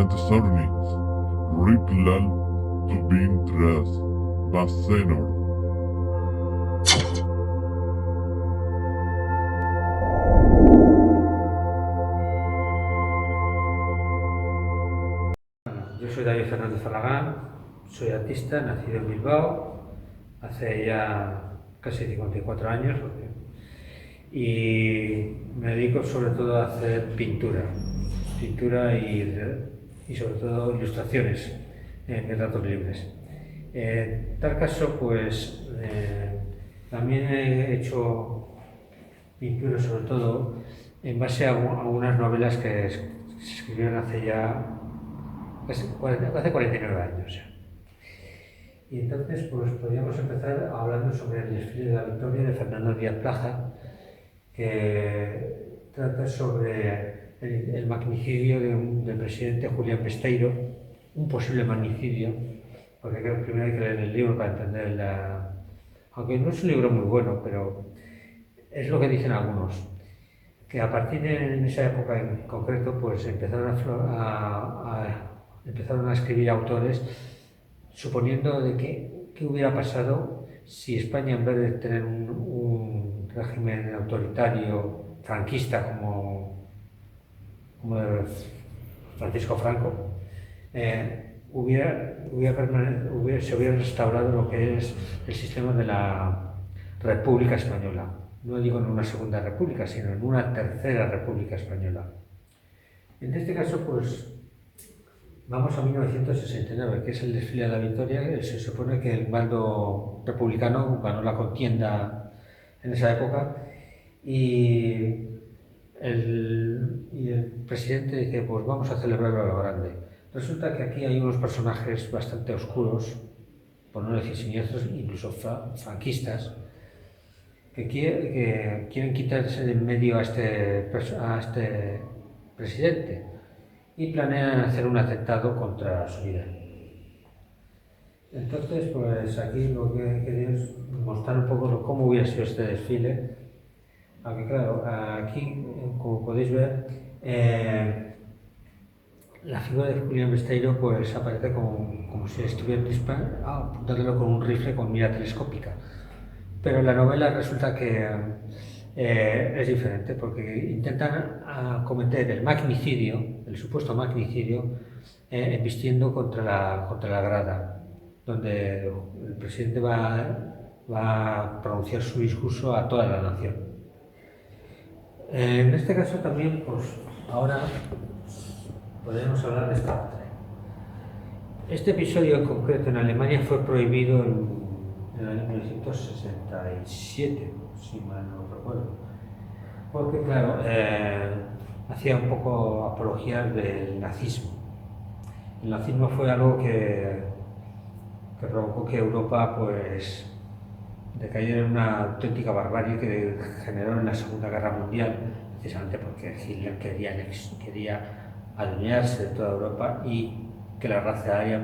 Antisörnings, Riplal, Tubintras, Bassenor. Yo soy David Fernández Falagán, soy artista, nacido en Bilbao hace ya casi 54 años y me dedico sobre todo a hacer pintura y sobre todo ilustraciones en ratos libres. En tal caso, pues también he hecho pintura sobre todo en base a unas novelas que se escribieron hace ya hace 49 años. Y entonces, pues podríamos empezar hablando sobre el desfile de la Victoria de Fernando Díaz Plaja, que trata sobre el magnicidio del presidente Julián Besteiro, un posible magnicidio, porque creo que primero hay que leer el libro para entender aunque no es un libro muy bueno, pero es lo que dicen algunos, que a partir de esa época en concreto, pues empezaron a escribir autores suponiendo de qué hubiera pasado si España, en vez de tener un régimen autoritario franquista como Francisco Franco, se hubiera restaurado lo que es el sistema de la República Española. No digo en una segunda república, sino en una tercera república española. En este caso, pues vamos a 1969, que es el desfile de la Victoria. Se supone que el bando republicano ganó la contienda en esa época y el presidente dice, pues vamos a celebrarlo a lo grande. Resulta que aquí hay unos personajes bastante oscuros, por no decir siniestros, incluso franquistas, que quieren quitarse de en medio a este presidente y planean hacer un atentado contra su vida. Entonces, pues aquí lo que quería es mostrar un poco cómo hubiera sido este desfile. Aunque claro, aquí, como podéis ver, la figura de Julián Besteiro pues aparece como si estuviera apuntándolo con un rifle con mira telescópica. Pero en la novela resulta que es diferente, porque intentan cometer el magnicidio, el supuesto magnicidio, embistiendo contra la grada, donde el presidente va a pronunciar su discurso a toda la nación. En este caso también, pues ahora podemos hablar de esta otra. Este episodio en concreto en Alemania fue prohibido en el año 1967, si mal no recuerdo, porque claro, hacía un poco apología del nazismo. El nazismo fue algo que provocó que Europa pues decayera en una auténtica barbarie que generó en la Segunda Guerra Mundial, precisamente porque Hitler quería adueñarse de toda Europa y que la raza aria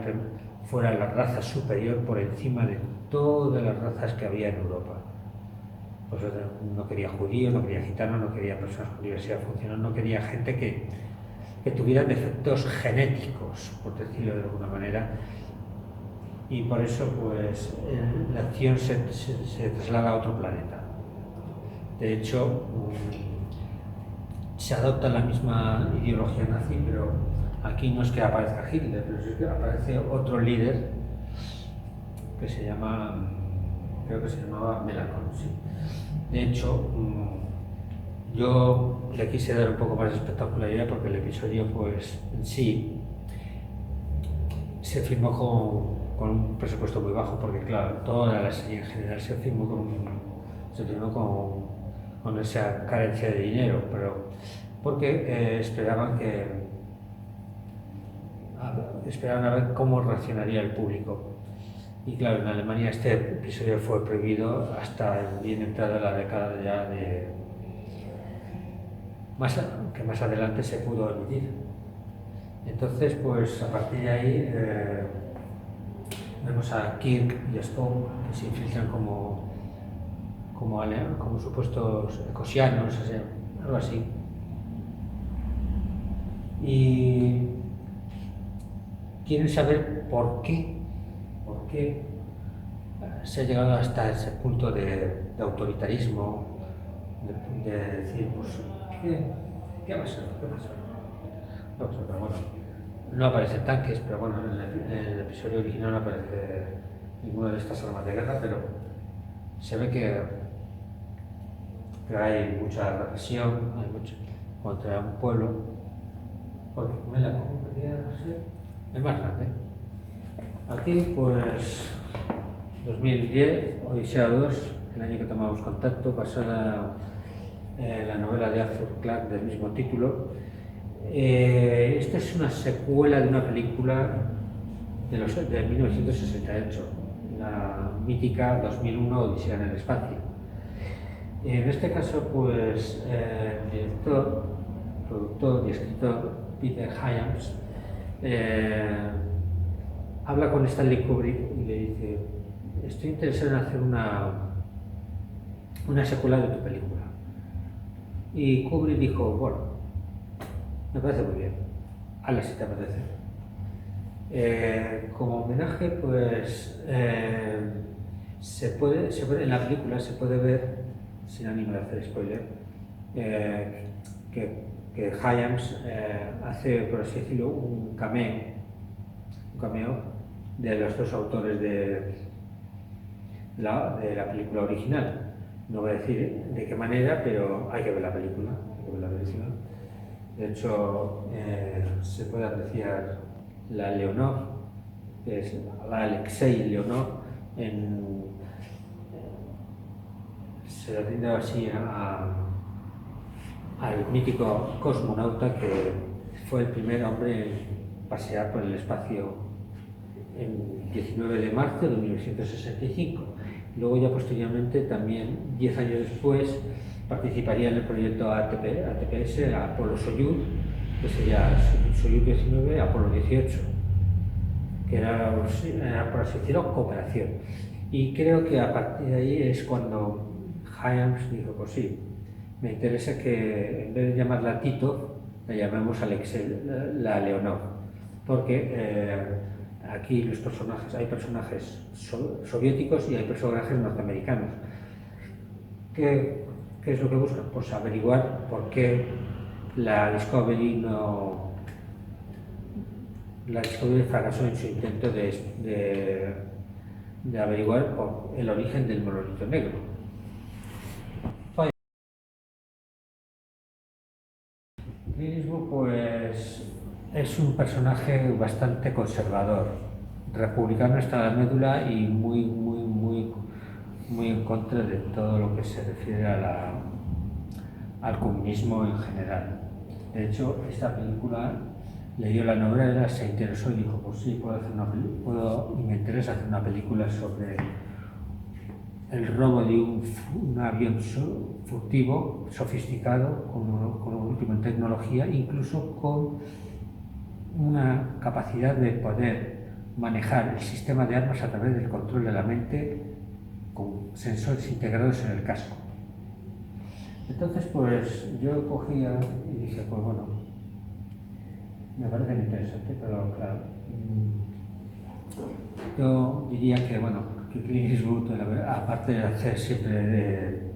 fuera la raza superior por encima de todas las razas que había en Europa. Pues no quería judíos, no quería gitanos, no quería personas con diversidad funcional, no quería gente que tuviera defectos genéticos, por decirlo de alguna manera. Y por eso pues la acción se traslada a otro planeta. De hecho, se adopta la misma ideología nazi, pero aquí no es que aparezca Hitler, pero es que aparece otro líder que se llama, creo que se llamaba Melanchthon, sí. De hecho, yo le quise dar un poco más de espectacularidad porque el episodio pues en sí se filmó con un presupuesto muy bajo, porque claro, toda la serie en general se filmó con esa carencia de dinero, pero porque esperaban a ver cómo reaccionaría el público. Y claro, en Alemania este episodio fue prohibido hasta bien entrada la década ya que más adelante se pudo emitir. Entonces, pues a partir de ahí vemos a Kirk y a Spock que se infiltran como supuestos ecosianos, o sea, algo así. Y quieren saber por qué se ha llegado hasta ese punto de autoritarismo, de decir, pues, ¿qué va a ser? ¿Qué pasa? No, pero bueno, no aparecen tanques, pero bueno, en el episodio original no aparece ninguna de estas armas de guerra, pero se ve que hay mucha represión, hay mucho contra un pueblo, porque me la podría ser el más grande. Aquí, pues, 2010, Odisea 2, el año que tomamos contacto, basada en la novela de Arthur Clarke del mismo título. Esta es una secuela de una película de 1968, la mítica 2001 Odisea en el espacio. En este caso, pues, el director, productor y escritor Peter Hyams habla con Stanley Kubrick y le dice: estoy interesado en hacer una secuela de tu película. Y Kubrick dijo: bueno, me parece muy bien, hazla si te apetece. Como homenaje, pues, en la película se puede ver, sin ánimo de hacer spoiler, que Hyams hace, por así decirlo, un cameo de los dos autores de la película original. No voy a decir de qué manera, pero hay que ver la película. De hecho, se puede apreciar la Leonov, que es la Alexei Leonov, se le rinde así al mítico cosmonauta que fue el primer hombre en pasear por el espacio el 19 de marzo de 1965. Luego, ya posteriormente, también 10 años después, participaría en el proyecto ATPS, Apolo-Soyuz, que sería Soyuz 19, Apolo 18, que era, por así decirlo, cooperación. Y creo que a partir de ahí es cuando Hyams dijo: pues sí, me interesa que en vez de llamarla Tito, la llamemos la Leonov, porque aquí hay personajes soviéticos y hay personajes norteamericanos. ¿Qué es lo que buscan? Pues averiguar por qué la Discovery fracasó en su intento de averiguar por el origen del monolito negro. Clint Eastwood, pues, es un personaje bastante conservador, republicano hasta la médula y muy en contra de todo lo que se refiere al comunismo en general. De hecho, esta película, leyó la novela, se interesó y dijo: pues sí, me interesa hacer una película sobre el robo de un avión furtivo, sofisticado, con último en tecnología, incluso con una capacidad de poder manejar el sistema de armas a través del control de la mente, con sensores integrados en el casco. Entonces, pues, yo cogía y dije: pues bueno, me parece muy interesante, pero claro, yo diría que, bueno, que Clint Eastwood, aparte de hacer siempre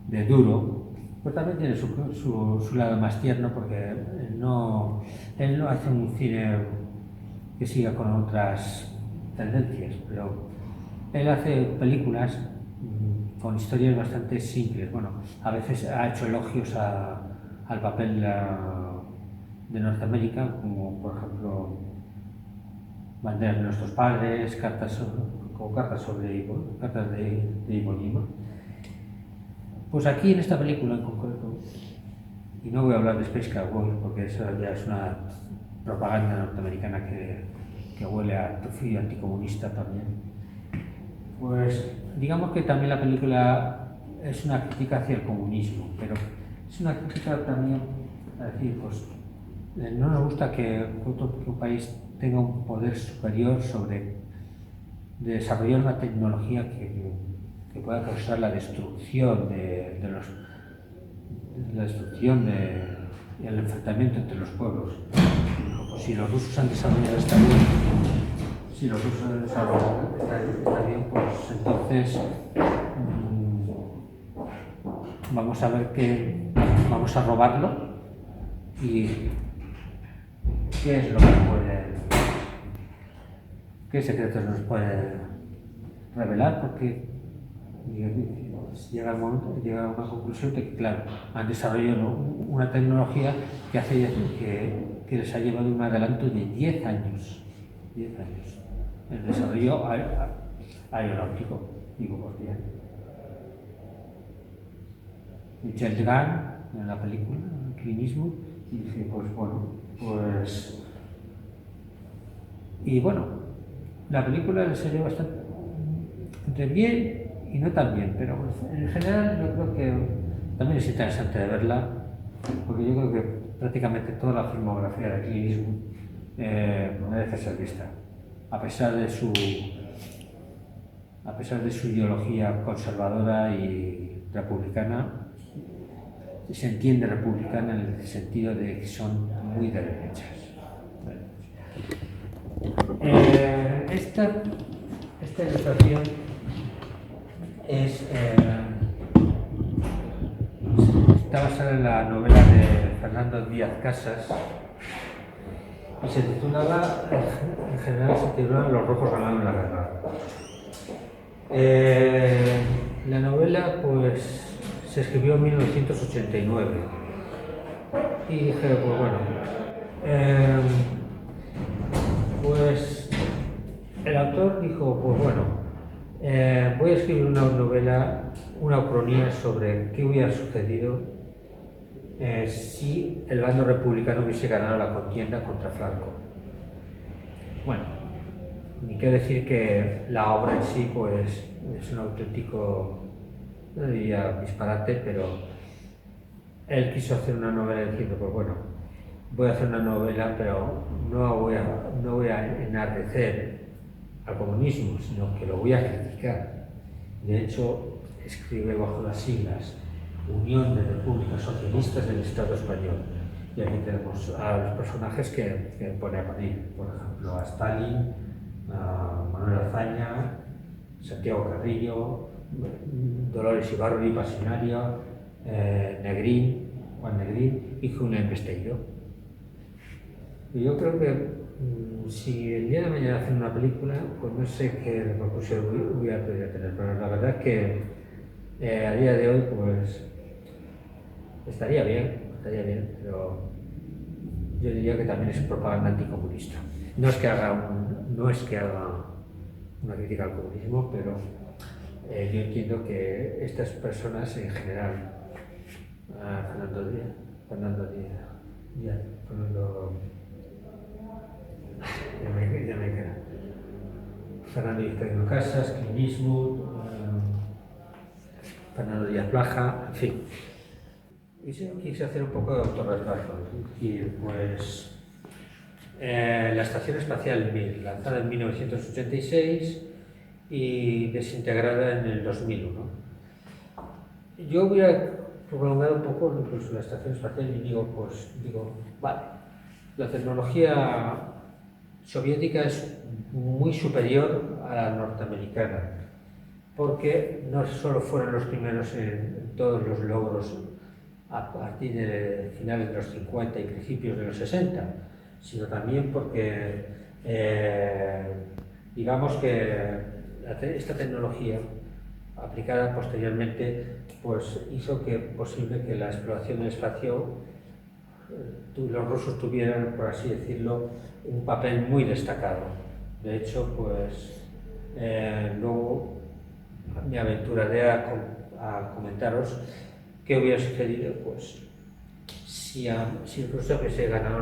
de duro, pues también tiene su lado más tierno, porque él no hace un cine que siga con otras tendencias, pero él hace películas con historias bastante simples. Bueno, a veces ha hecho elogios al papel de Norteamérica, como por ejemplo Banderas de nuestros padres, cartas de Iwo Jima. Pues aquí, en esta película en concreto, y no voy a hablar de Space Cowboy porque eso ya es una propaganda norteamericana que huele a tufillo anticomunista también, pues digamos que también la película es una crítica hacia el comunismo, pero es una crítica también a decir: pues no nos gusta que un país tenga un poder superior de desarrollar una tecnología que pueda causar la destrucción y el enfrentamiento entre los pueblos. si los rusos han desarrollado esta avión, si los rusos han desarrollado este avión, pues entonces vamos a ver vamos a robarlo y qué es lo que qué secretos nos puede revelar, porque llega el momento, llega a una conclusión de que, claro, han desarrollado una tecnología que hace que les ha llevado un adelanto de 10 años. 10 años. El desarrollo aeronáutico, digo, por bien. Michel Gant, en la película, Clint Eastwood, y dije, pues bueno, pues... Y bueno, la película se lleva bastante entre bien y no tan bien, pero en general yo creo que también es interesante de verla, porque yo creo que prácticamente toda la filmografía de Clint Eastwood merece ser vista, a pesar de su ideología conservadora y republicana. Se entiende republicana en el sentido de que son muy de derechas. Esta ilustración está basada en la novela de Fernando Díaz Casas y se titulaba, en general se titulaba Los rojos ganaron la guerra. La novela pues se escribió en 1989 y dije, pues bueno, pues el autor dijo, pues bueno, voy a escribir una novela, una ucronía sobre qué hubiera sucedido si el bando republicano hubiese ganado la contienda contra Franco. Bueno, ni qué decir que la obra en sí pues es un auténtico, no diría disparate, pero él quiso hacer una novela diciendo, pues bueno, voy a hacer una novela, pero no voy a enardecer al comunismo, sino que lo voy a criticar. De hecho, escribe bajo las siglas Unión de Repúblicas Socialistas del Estado Español. Y aquí tenemos a los personajes que pone a parir, por ejemplo, a Stalin, a Manuel Azaña, Santiago Carrillo, Dolores Ibarruri Pasionario, Negrín, Juan Negrín y Julián Besteiro. Y yo creo que si el día de mañana hacen una película, pues no sé qué repercusión hubiera podido tener, pero la verdad es que a día de hoy pues estaría bien, pero yo diría que también es propaganda anticomunista. No es que haga una crítica al comunismo, pero yo entiendo que estas personas en general, Fernando Victorino Casas, Clint Eastwood, Fernando Díaz Plaja, en fin. Quise hacer un poco de autorretrato. Y pues la Estación Espacial Mir, lanzada en 1986 y desintegrada en el 2001. Yo hubiera prolongado un poco incluso la Estación Espacial y digo, vale, la tecnología soviética es muy superior a la norteamericana, porque no solo fueron los primeros en todos los logros a partir de finales de los 50 y principios de los 60, sino también porque digamos que esta tecnología aplicada posteriormente pues hizo posible que la exploración del espacio los rusos tuvieran, por así decirlo, un papel muy destacado. De hecho, pues luego me aventuraré a comentaros qué hubiera sucedido pues si Rusia hubiese ganado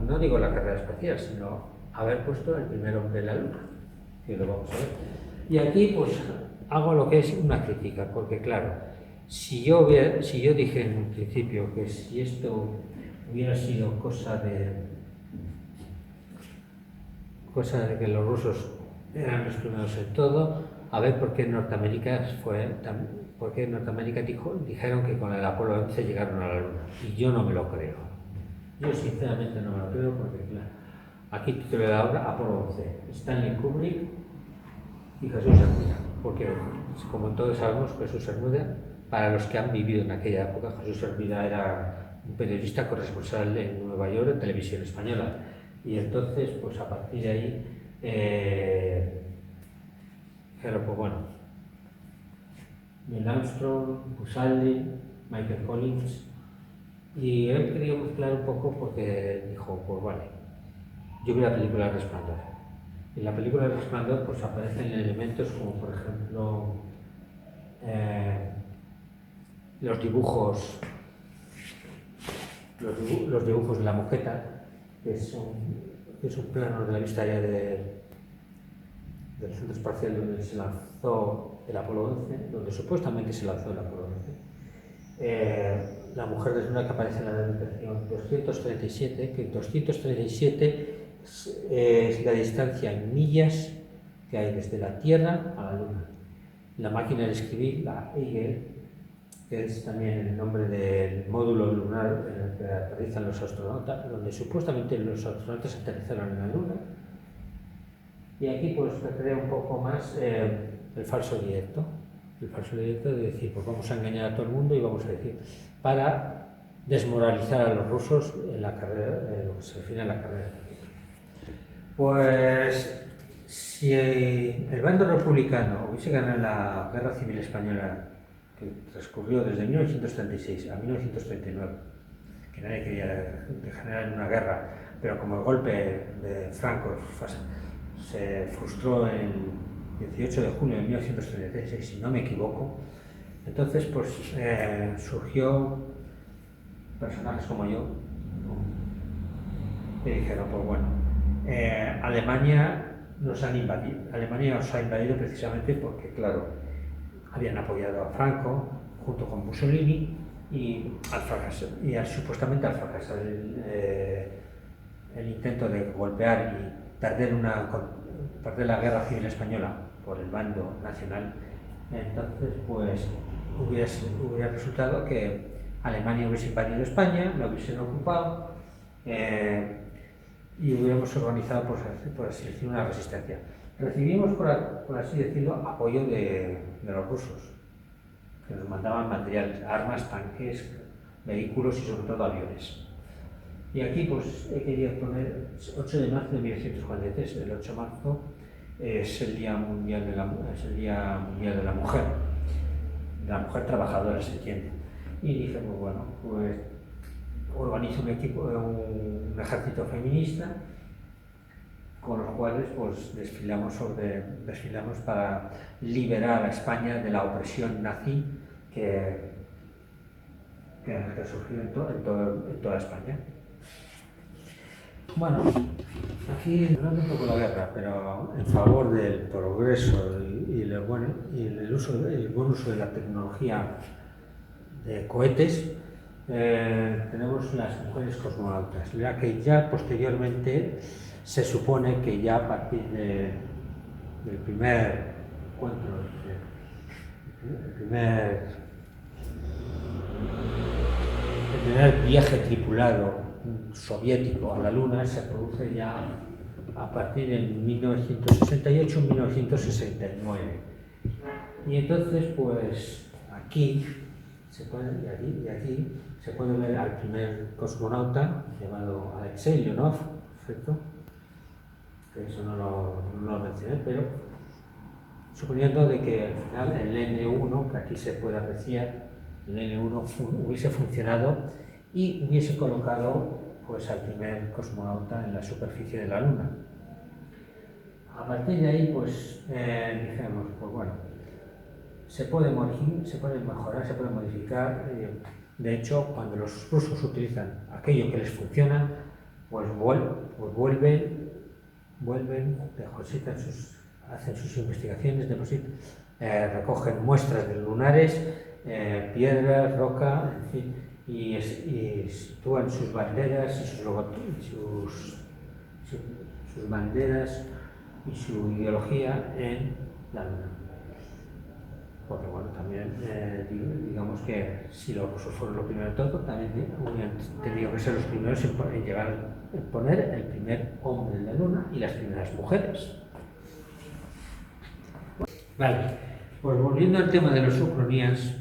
no digo la carrera espacial, sino haber puesto el primer hombre en la Luna, que lo vamos a ver. Y aquí pues hago lo que es una crítica, porque claro, si yo dije en un principio que si esto hubiera sido cosa de que los rusos eran los primeros en todo, a ver por qué Norteamérica dijeron que con el Apolo 11 llegaron a la Luna, y yo no me lo creo. Yo sinceramente no me lo creo porque, claro, aquí te lo da obra Apolo 11, Stanley Kubrick y Jesús Hermida, porque como todos sabemos, Jesús Hermida, para los que han vivido en aquella época, Jesús Hermida era un periodista corresponsal en Nueva York en Televisión Española, y entonces pues a partir de ahí pero pues bueno, Neil Armstrong, Buzz Aldrin, Michael Collins, y él quería mezclar un poco porque dijo, pues vale, yo vi la película El Resplandor. En la película El Resplandor pues aparecen elementos como por ejemplo los dibujos de la moqueta, que es un plano de la vista aérea del centro espacial donde se lanzó el Apolo 11, donde supuestamente se lanzó el Apolo 11. La mujer desnuda que aparece en la dedicación 237, que 237 es la distancia en millas que hay desde la Tierra a la Luna. La máquina de escribir, la Eagle, que es también el nombre del módulo lunar en el que aterrizan los astronautas, donde supuestamente los astronautas aterrizaron en la Luna. Y aquí pues recrea un poco más el falso directo. El falso directo de decir, pues vamos a engañar a todo el mundo y vamos a decir, para desmoralizar a los rusos en la carrera, en lo que se refiere a la carrera. Pues si el bando republicano hubiese ganado la Guerra Civil Española, que transcurrió desde 1936 a 1939, que nadie quería degenerar en una guerra, pero como el golpe de Franco se frustró el 18 de junio de 1936, si no me equivoco, entonces pues surgió personajes como yo, que dijeron, pues bueno, Alemania nos ha invadido precisamente porque, claro, habían apoyado a Franco junto con Mussolini y supuestamente al fracasar el intento de golpear y perder la guerra civil española por el bando nacional, entonces pues hubiera resultado que Alemania hubiese invadido España, la hubiesen ocupado y hubiéramos organizado, por así decirlo, una resistencia. Recibimos, por así decirlo, apoyo de los rusos, que nos mandaban materiales, armas, tanques, vehículos y sobre todo aviones. Y aquí pues he querido poner 8 de marzo de 1943, el 8 de marzo es el Día Mundial de la Mujer trabajadora, se entiende. Y dije, pues bueno, pues organizo un ejército feminista con los cuales pues desfilamos para liberar a España de la opresión nazi que surgió en toda España. Bueno, aquí hablando un poco de la guerra, pero en favor del progreso y el buen uso de la tecnología de cohetes, tenemos las mujeres cosmonautas, ya que ya posteriormente se supone que ya a partir del primer encuentro, el primer viaje tripulado soviético a la Luna se produce ya a partir de 1968-1969. Y entonces, pues aquí se puede ver al primer cosmonauta llamado Alexei Leonov, ¿cierto? Que eso no lo mencioné, pero suponiendo de que al final el N1, que aquí se puede apreciar, el N1 hubiese funcionado y hubiese colocado pues al primer cosmonauta en la superficie de la Luna. A partir de ahí, pues dijimos, pues bueno, se puede mejorar, se puede modificar. De hecho, cuando los rusos utilizan aquello que les funciona, pues vuelven, hacen sus investigaciones, recogen muestras de lunares, piedras, roca, en fin, y sitúan sus banderas y sus banderas y su ideología en la Luna. porque bueno, también digamos que si los rusos fueron los primeros de todo, también hubieran tenido que ser los primeros en llegar a poner el primer hombre en la luna y las primeras mujeres. Vale, pues volviendo al tema de las ucronías,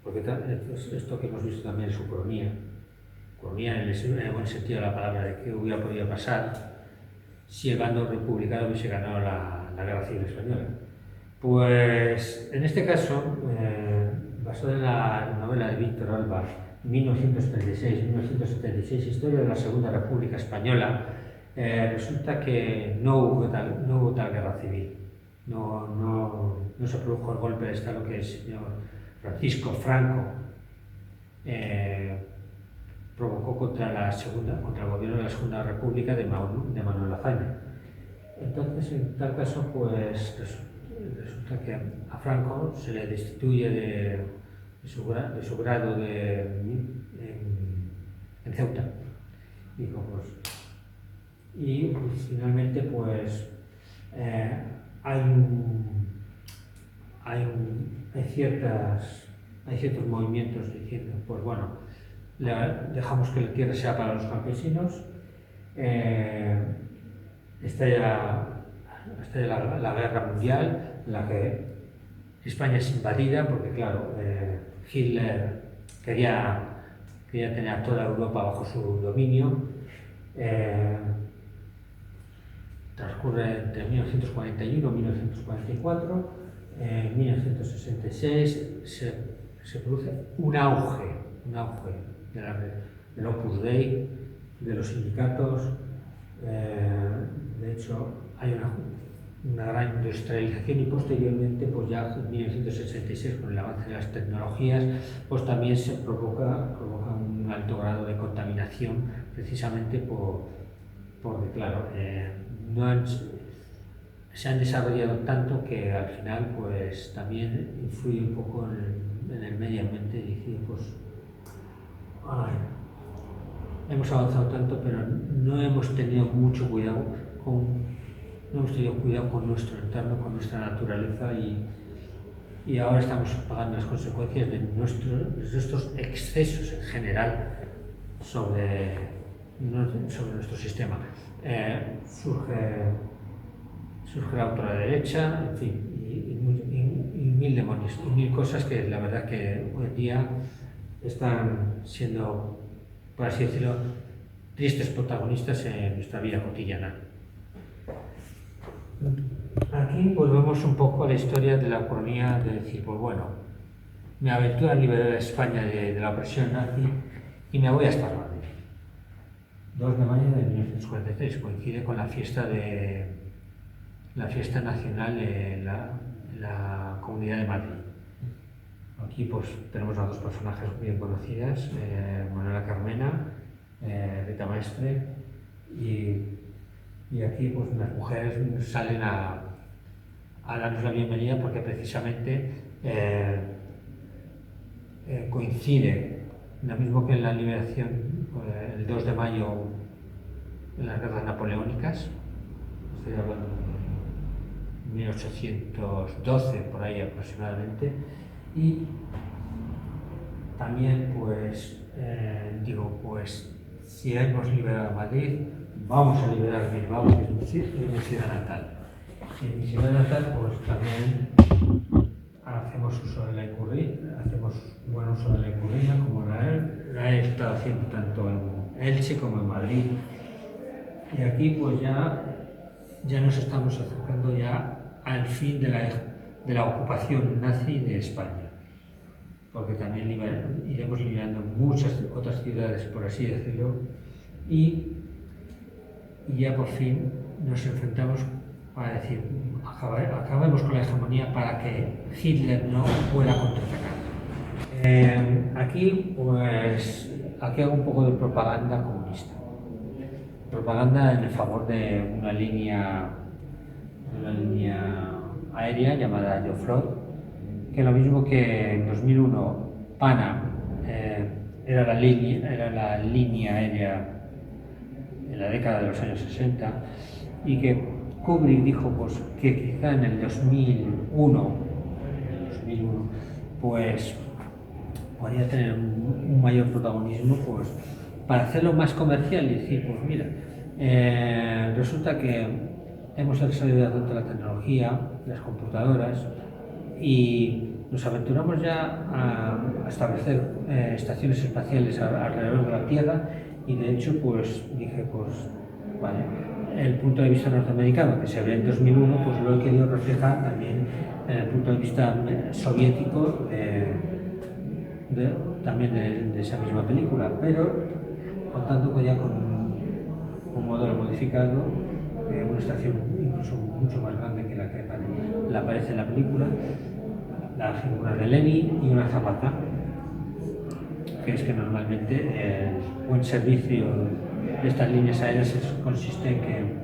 porque esto que hemos visto también es ucronía en el buen sentido de la palabra, de qué hubiera podido pasar si el bando republicano hubiese ganado la Guerra Civil Española. Pues en este caso, basado en la novela de Víctor Alba, 1936-1976, Historia de la Segunda República Española, resulta que no hubo tal guerra civil. No se produjo el golpe de Estado que el señor Francisco Franco provocó contra el gobierno de la Segunda República de Manuel Azaña. Entonces, en tal caso, pues resulta que a Franco se le destituye de su grado en Ceuta. Y finalmente, pues hay ciertos movimientos diciendo, pues bueno, dejamos que la tierra sea para los campesinos, estalla la guerra mundial, en la que España es invadida, porque claro, Hitler quería tener a toda Europa bajo su dominio. Transcurre entre 1941 y 1944, en 1966 se produce un auge del Opus Dei, de los sindicatos. De hecho, hay una gran industrialización y posteriormente, pues ya en 1966, con el avance de las tecnologías, pues también se provoca un alto grado de contaminación, precisamente porque claro, se han desarrollado tanto que al final pues también influye un poco en el medio ambiente y decir, pues hemos avanzado tanto, pero no hemos tenido mucho cuidado con nuestro entorno, con nuestra naturaleza, y ahora estamos pagando las consecuencias de nuestros excesos en general sobre nuestro sistema. Surge la ultraderecha, en fin, y mil demonios, y mil cosas que la verdad que hoy en día están siendo, por así decirlo, tristes protagonistas en nuestra vida cotidiana. Aquí volvemos un poco a la historia de la ucronía, de decir, pues bueno, me aventuro a liberar a España de la opresión nazi y me voy hasta Madrid. 2 de mayo de 1943, coincide con la fiesta nacional de la Comunidad de Madrid. Aquí pues tenemos a 2 personajes bien conocidas, Manuela Carmena, Rita Maestre, y aquí pues las mujeres salen a darnos la bienvenida porque precisamente coincide, lo mismo que en la liberación, el 2 de mayo en las guerras napoleónicas, estoy hablando de 1812 por ahí aproximadamente, y también pues pues si hemos liberado Madrid, vamos a liberar Bilbao, que es mi ciudad natal. Y en mi ciudad natal pues también hacemos uso de la icurrina, hacemos buen uso de la icurrina, como la he estado haciendo tanto en Elche como en Madrid. Y aquí pues ya nos estamos acercando ya al fin de la ocupación nazi de España, porque también iremos liberando muchas otras ciudades, por así decirlo, y ya por fin nos enfrentamos para decir, acabemos con la hegemonía para que Hitler no pueda contraatacar. Aquí hago un poco de propaganda comunista. Propaganda en el favor de una línea aérea llamada Aeroflot, que lo mismo que en 2001 PANA era la línea aérea en la década de los años 60, y que Kubrick dijo pues, que quizá en el 2001, XXI, pues podría tener un mayor protagonismo, pues para hacerlo más comercial y decir, pues mira, resulta que hemos desarrollado tanto la tecnología, las computadoras, y nos aventuramos ya a establecer estaciones espaciales alrededor de la Tierra, y de hecho pues dije, pues vale, el punto de vista norteamericano que se ve en 2001, pues lo he querido reflejar también en el punto de vista soviético también de esa misma película, pero contando ya con un modelo modificado, una estación incluso mucho más grande que la que aparece en la película, la figura de Lenin y una zapata, que es que normalmente el buen servicio de estas líneas aéreas consiste en que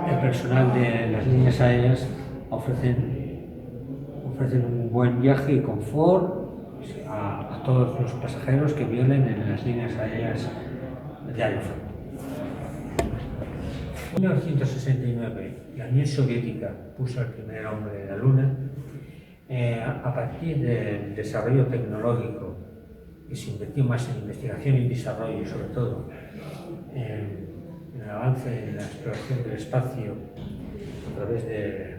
el personal de las líneas aéreas ofrecen un buen viaje y confort a todos los pasajeros que violen en las líneas aéreas de Aeroflot. En 1969, la Unión Soviética puso al primer hombre en la Luna. A partir del desarrollo tecnológico, y se invirtió más en investigación y desarrollo, sobre todo en el avance en la exploración del espacio a través de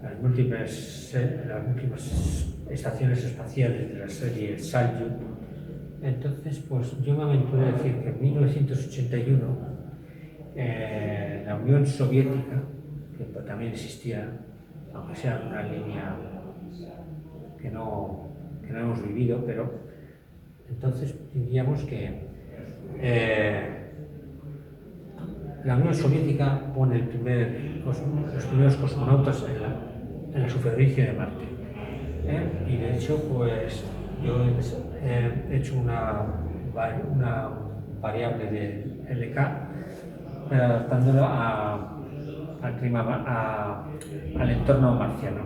las múltiples estaciones espaciales de la serie Salyut. Entonces, pues yo me aventuré a decir que en 1981 la Unión Soviética, que también existía, aunque sea una línea que no hemos vivido, pero entonces diríamos que la Unión Soviética pone los primeros cosmonautas en la superficie de Marte. Y de hecho, pues yo he hecho una variable de LK, pero adaptándolo al clima, al entorno marciano.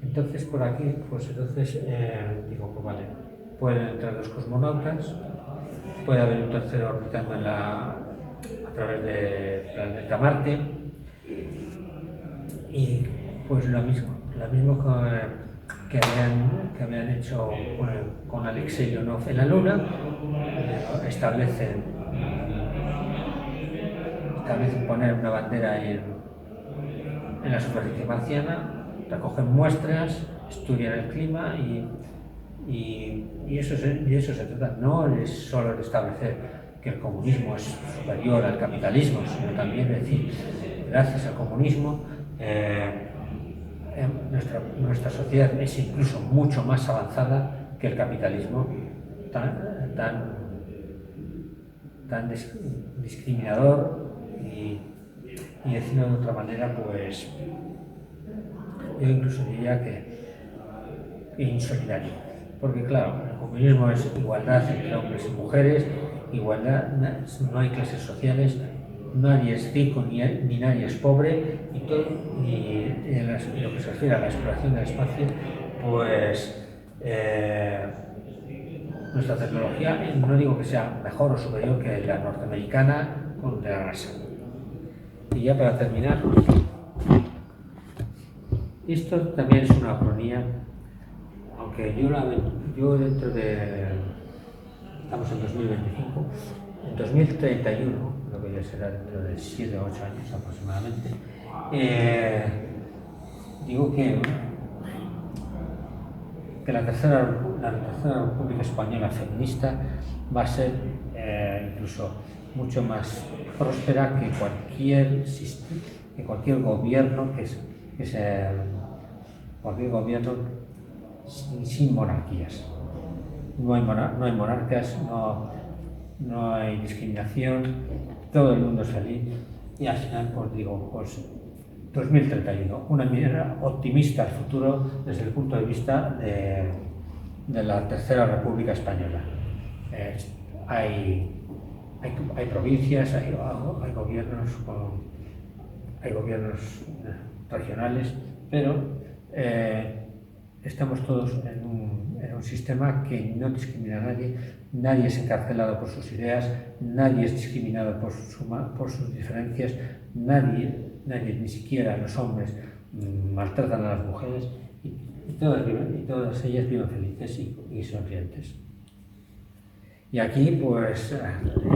Entonces por aquí, pues entonces digo, pues vale, pueden entrar los cosmonautas, puede haber un tercero orbitando a través del planeta Marte, y pues lo mismo que habían hecho con Alexei Leonov en la Luna. Establecen poner una bandera en la superficie marciana, recogen muestras, estudian el clima y eso se trata. No es solo de establecer que el comunismo es superior al capitalismo, sino también decir, gracias al comunismo, nuestra sociedad es incluso mucho más avanzada que el capitalismo tan discriminador y decirlo de otra manera, pues yo incluso diría que insolidario, porque claro, el comunismo es igualdad entre hombres y mujeres, igualdad, no hay clases sociales, nadie es rico ni nadie es pobre, y todo, y lo que se refiere a la exploración del espacio, pues nuestra tecnología, no digo que sea mejor o superior que la norteamericana con de la NASA. Y ya para terminar, esto también es una acronía, aunque yo dentro de, estamos en 2025, en 2031, lo que ya será dentro de 7 o 8 años aproximadamente, digo que la tercera República Española feminista va a ser incluso mucho más próspera que cualquier gobierno cualquier gobierno sin monarquías. No hay monarcas, no hay discriminación, todo el mundo es feliz, y al final pues digo, pues 2031, una mirada optimista al futuro desde el punto de vista de la Tercera República Española. Hay provincias, hay gobiernos regionales, pero estamos todos en un sistema que no discrimina a nadie, nadie es encarcelado por sus ideas, nadie es discriminado por sus diferencias, nadie, ni siquiera los hombres, maltratan a las mujeres y todas ellas viven felices y sonrientes. Y aquí, pues,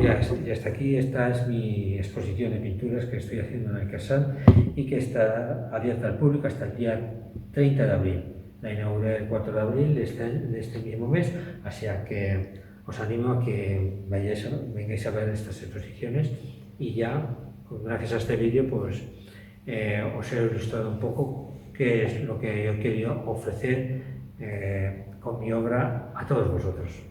y hasta aquí, esta es mi exposición de pinturas que estoy haciendo en el Casal y que está abierta al público hasta el día 30 de abril. La inauguré el 4 de abril de este mismo mes, así que os animo a que vengáis a ver estas exposiciones y ya, pues, gracias a este vídeo, pues, os he ilustrado un poco qué es lo que yo he querido ofrecer con mi obra a todos vosotros.